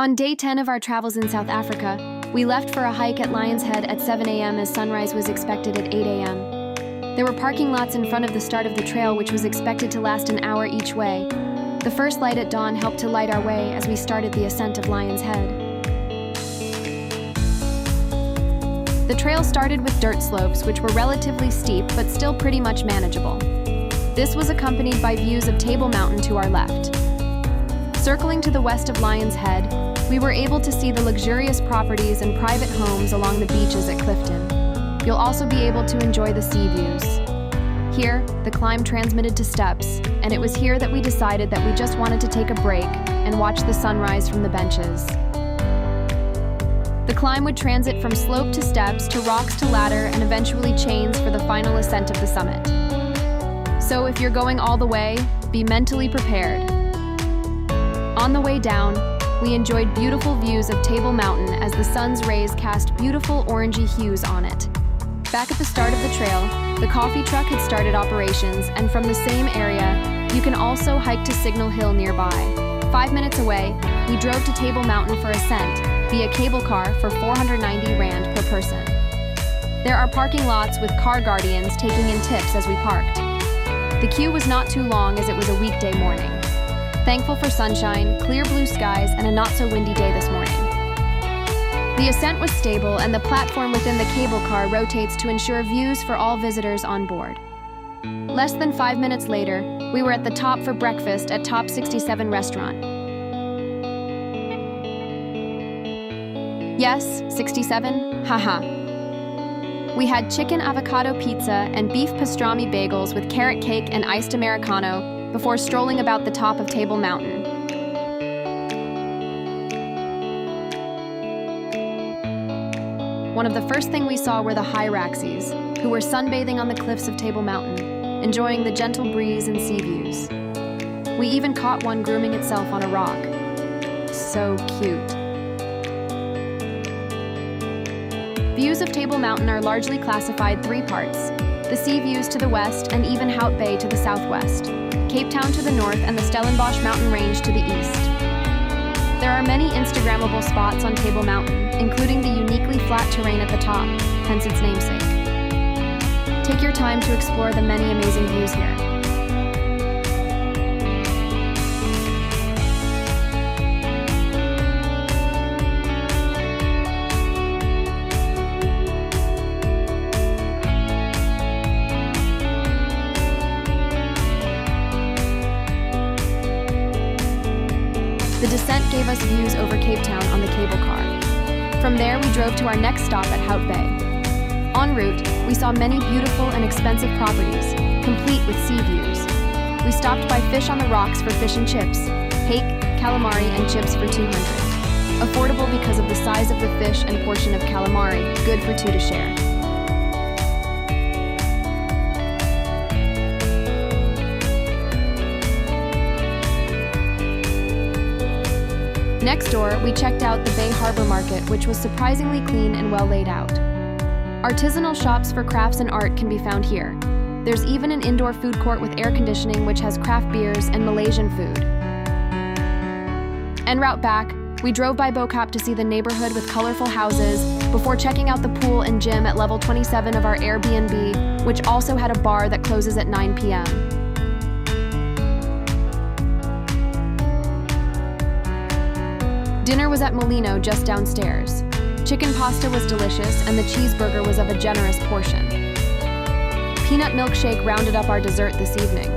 On day 10 of our travels in South Africa, we left for a hike at Lion's Head at 7 a.m. as sunrise was expected at 8 a.m. There were parking lots in front of the start of the trail, which was expected to last an hour each way. The first light at dawn helped to light our way as we started the ascent of Lion's Head. The trail started with dirt slopes, which were relatively steep but still pretty much manageable. This was accompanied by views of Table Mountain to our left. Circling to the west of Lion's Head, we were able to see the luxurious properties and private homes along the beaches at Clifton. You'll also be able to enjoy the sea views. Here, the climb transmitted to steps, and it was here that we decided that we just wanted to take a break and watch the sunrise from the benches. The climb would transit from slope to steps to rocks to ladder and eventually chains for the final ascent of the summit. So if you're going all the way, be mentally prepared. On the way down, we enjoyed beautiful views of Table Mountain as the sun's rays cast beautiful orangey hues on it. Back at the start of the trail, the coffee truck had started operations, and from the same area, you can also hike to Signal Hill nearby. 5 minutes away, we drove to Table Mountain for ascent via cable car for 490 Rand per person. There are parking lots with car guardians taking in tips as we parked. The queue was not too long as it was a weekday morning. Thankful for sunshine, clear blue skies, and a not-so-windy day this morning. The ascent was stable, and the platform within the cable car rotates to ensure views for all visitors on board. Less than 5 minutes later, we were at the top for breakfast at Top 67 Restaurant. Yes, 67? Haha. We had chicken avocado pizza and beef pastrami bagels with carrot cake and iced Americano before strolling about the top of Table Mountain. One of the first things we saw were the Hyraxes, who were sunbathing on the cliffs of Table Mountain, enjoying the gentle breeze and sea views. We even caught one grooming itself on a rock. So cute. Views of Table Mountain are largely classified 3 parts: the sea views to the west and even Hout Bay to the southwest, Cape Town to the north, and the Stellenbosch mountain range to the east. There are many Instagrammable spots on Table Mountain, including the uniquely flat terrain at the top, hence its namesake. Take your time to explore the many amazing views here. The descent gave us views over Cape Town on the cable car. From there, we drove to our next stop at Hout Bay. En route, we saw many beautiful and expensive properties, complete with sea views. We stopped by Fish on the Rocks for fish and chips, hake, calamari, and chips for 200. Affordable because of the size of the fish and portion of calamari, good for 2 to share. Next door, we checked out the Bay Harbor Market, which was surprisingly clean and well laid out. Artisanal shops for crafts and art can be found here. There's even an indoor food court with air conditioning which has craft beers and Malaysian food. En route back, we drove by Bo-Kaap to see the neighborhood with colorful houses before checking out the pool and gym at level 27 of our Airbnb, which also had a bar that closes at 9 p.m. Dinner was at Molino just downstairs. Chicken pasta was delicious, and the cheeseburger was of a generous portion. Peanut milkshake rounded up our dessert this evening.